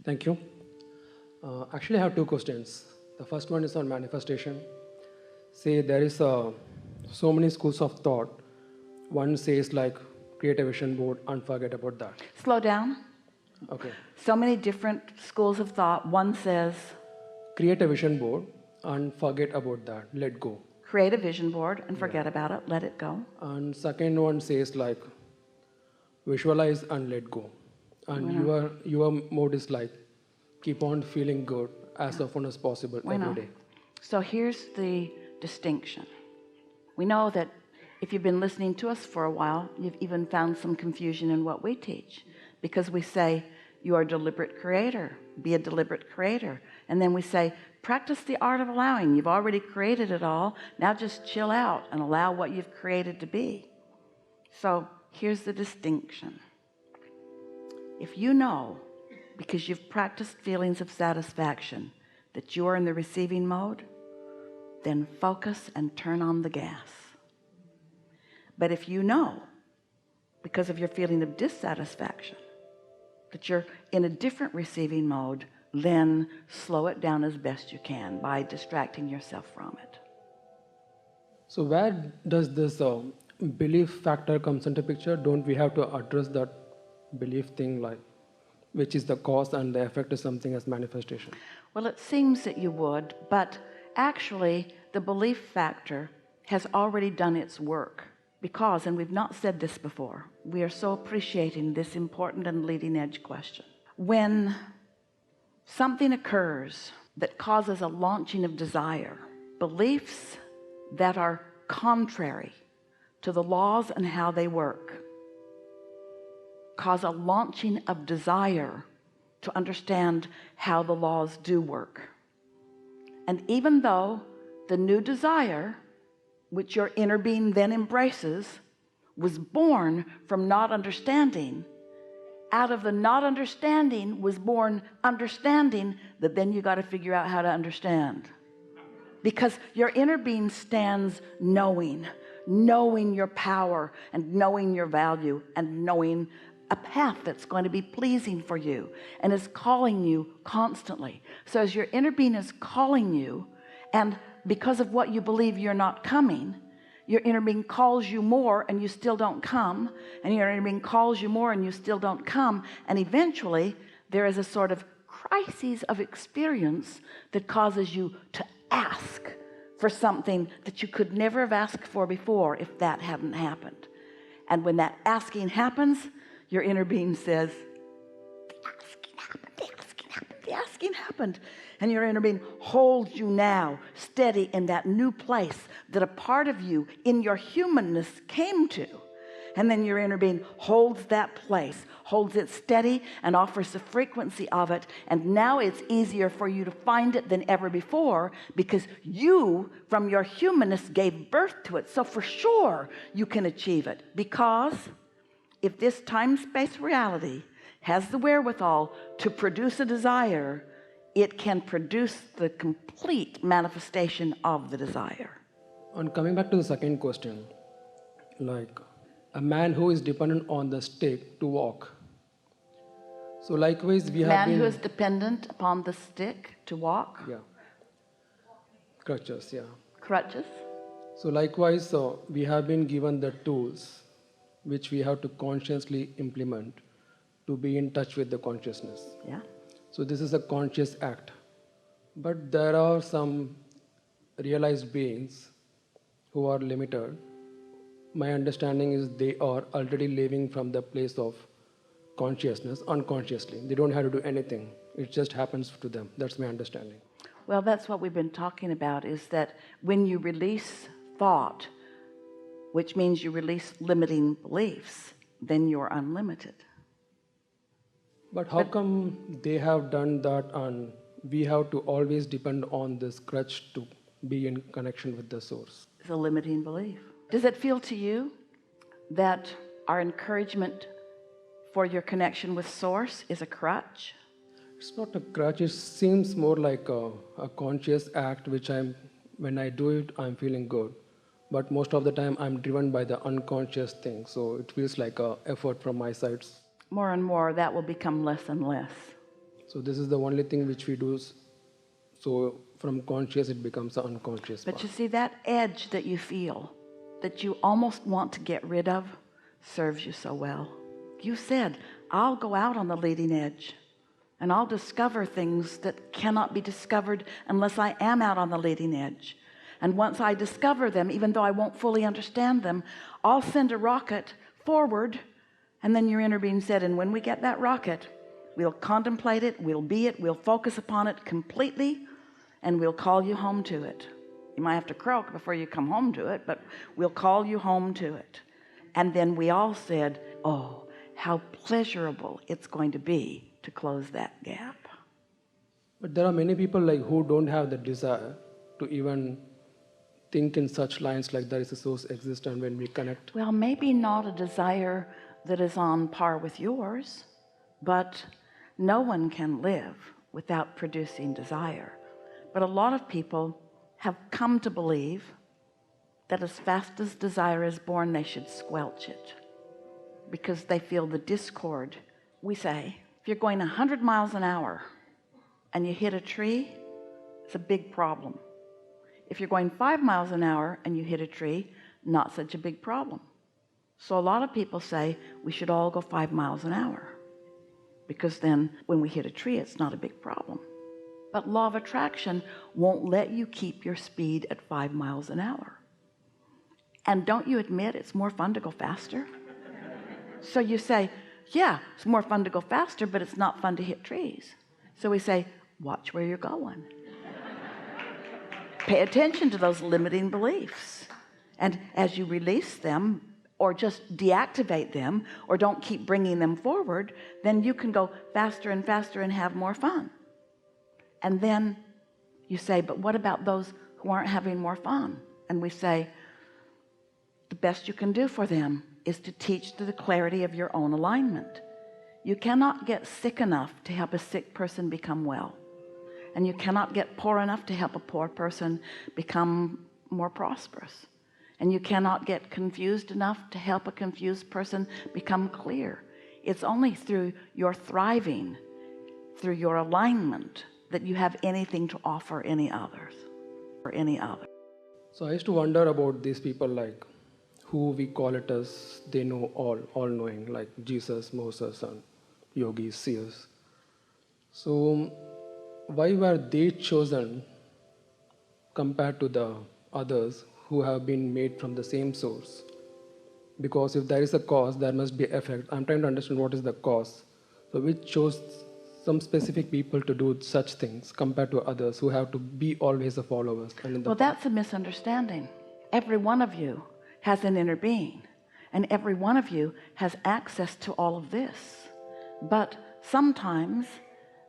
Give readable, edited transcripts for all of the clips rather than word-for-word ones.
Thank you. Actually, I have two questions. The first one is on manifestation. Say there is so many schools of thought. One says like create a vision board and forget about that. Slow down. Okay. So many different schools of thought. One says Create a vision board and forget about that. Let go. create a vision board and forget about it. Let it go. And second one says like visualize and let go. And your mode is like keep on feeling good as often as possible every day. So here's the distinction. We know that if you've been listening to us for a while, you've even found some confusion in what we teach, because we say you are a deliberate creator, be a deliberate creator, and then we say practice the art of allowing. You've already created it all, now just chill out and allow what you've created to be. So here's the distinction. If you know, because you've practiced feelings of satisfaction, that you're in the receiving mode, then focus and turn on the gas. But if you know, because of your feeling of dissatisfaction, that you're in a different receiving mode, then slow it down as best you can by distracting yourself from it. So where does this belief factor comes into picture? Don't we have to address that belief thing, like which is the cause and the effect is something as manifestation? Well, it seems that you would, but actually the belief factor has already done its work, because, and we've not said this before, we are so appreciating this important and leading edge question. When something occurs that causes a launching of desire, beliefs that are contrary to the laws and how they work cause a launching of desire to understand how the laws do work. And even though the new desire, which your inner being then embraces, was born from not understanding, out of the not understanding was born understanding, that then you got to figure out how to understand. Because your inner being stands knowing your power and knowing your value and knowing a path that's going to be pleasing for you, and is calling you constantly. So as your inner being is calling you, and because of what you believe you're not coming, your inner being calls you more and you still don't come, and your inner being calls you more and you still don't come, and eventually there is a sort of crisis of experience that causes you to ask for something that you could never have asked for before if that hadn't happened. And when that asking happens, your inner being says, the asking happened. And your inner being holds you now steady in that new place that a part of you in your humanness came to. And then your inner being holds that place, holds it steady, and offers the frequency of it. And now it's easier for you to find it than ever before, because you, from your humanness, gave birth to it. So for sure you can achieve it, because if this time-space reality has the wherewithal to produce a desire, it can produce the complete manifestation of the desire. And coming back to the second question, like a man who is dependent on the stick to walk. So likewise we have man who is dependent upon the stick to walk. Yeah. Crutches, yeah. Crutches. So likewise we have been given the tools which we have to consciously implement to be in touch with the consciousness. Yeah. So this is a conscious act. But there are some realized beings who are limited. My understanding is they are already living from the place of consciousness unconsciously. They don't have to do anything. It just happens to them. That's my understanding. Well, that's what we've been talking about, is that when you release thought, which means you release limiting beliefs, then you're unlimited. But how come they have done that and we have to always depend on this crutch to be in connection with the source? It's a limiting belief. Does it feel to you that our encouragement for your connection with source is a crutch? It's not a crutch. It seems more like a conscious act, which when I do it, I'm feeling good. But most of the time, I'm driven by the unconscious thing. So it feels like an effort from my side. More and more, that will become less and less. So this is the only thing which we do. So from conscious, it becomes the unconscious But part. you see, that edge that you feel, that you almost want to get rid of, serves you so well. You said, I'll go out on the leading edge and I'll discover things that cannot be discovered unless I am out on the leading edge. And once I discover them, even though I won't fully understand them, I'll send a rocket forward. And then your inner being said, and when we get that rocket, we'll contemplate it, we'll be it, we'll focus upon it completely, and we'll call you home to it. You might have to croak before you come home to it, but we'll call you home to it. And then we all said, oh, how pleasurable it's going to be to close that gap. But there are many people like who don't have the desire to even think in such lines like there is a source exists and when we connect. Well, maybe not a desire that is on par with yours, but no one can live without producing desire. But a lot of people have come to believe that as fast as desire is born, they should squelch it because they feel the discord. We say, if you're going 100 miles an hour and you hit a tree, it's a big problem. If you're going 5 miles an hour and you hit a tree, not such a big problem. So a lot of people say we should all go 5 miles an hour because then when we hit a tree, it's not a big problem. But law of attraction won't let you keep your speed at 5 miles an hour. And don't you admit it's more fun to go faster? So you say, yeah, it's more fun to go faster, but it's not fun to hit trees. So we say, watch where you're going. Pay attention to those limiting beliefs. And as you release them, or just deactivate them, or don't keep bringing them forward, then you can go faster and faster and have more fun. And then you say, but what about those who aren't having more fun? And we say, the best you can do for them is to teach to the clarity of your own alignment. You cannot get sick enough to help a sick person become well. And you cannot get poor enough to help a poor person become more prosperous. And you cannot get confused enough to help a confused person become clear. It's only through your thriving, through your alignment, that you have anything to offer any others or any other. So I used to wonder about these people like who we call it as they know all knowing, like Jesus, Moses, and yogis, seers. So why were they chosen compared to the others who have been made from the same source? Because if there is a cause, there must be effect. I'm trying to understand what is the cause. So we chose some specific people to do such things compared to others who have to be always the followers. Well, that's a misunderstanding. Every one of you has an inner being, and every one of you has access to all of this. But sometimes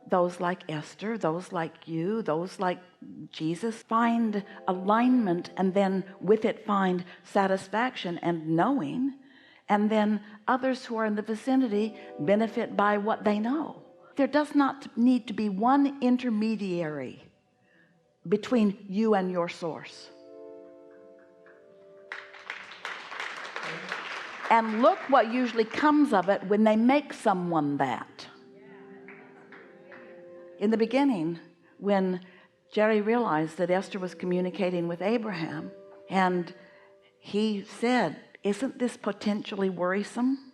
those like Esther, those like you, those like Jesus find alignment, and then with it find satisfaction and knowing, and then others who are in the vicinity benefit by what they know. There does not need to be one intermediary between you and your source. And look what usually comes of it when they make someone that. In the beginning, when Jerry realized that Esther was communicating with Abraham, and he said, isn't this potentially worrisome?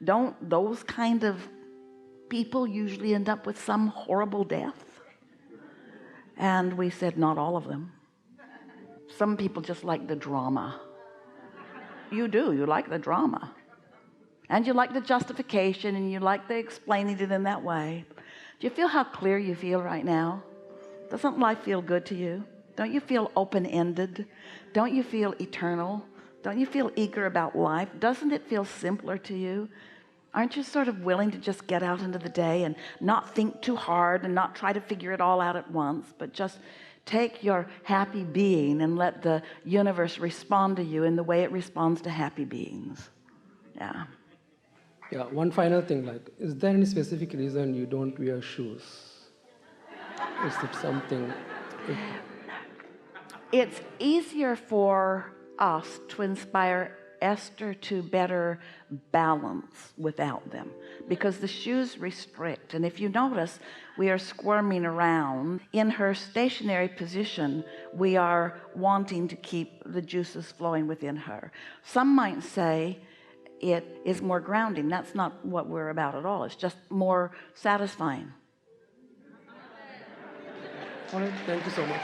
Don't those kind of people usually end up with some horrible death? And we said, not all of them. Some people just like the drama. You do, you like the drama. And you like the justification, and you like the explaining it in that way. Do you feel how clear you feel right now? Doesn't life feel good to you? Don't you feel open-ended? Don't you feel eternal? Don't you feel eager about life? Doesn't it feel simpler to you? Aren't you sort of willing to just get out into the day and not think too hard and not try to figure it all out at once, but just take your happy being and let the universe respond to you in the way it responds to happy beings? Yeah. Yeah, one final thing, like, is there any specific reason you don't wear shoes? Is it something? It's easier for us to inspire Esther to better balance without them, because the shoes restrict. And if you notice, we are squirming around. In her stationary position, we are wanting to keep the juices flowing within her. Some might say it is more grounding. That's not what we're about at all. It's just more satisfying. All right, thank you so much.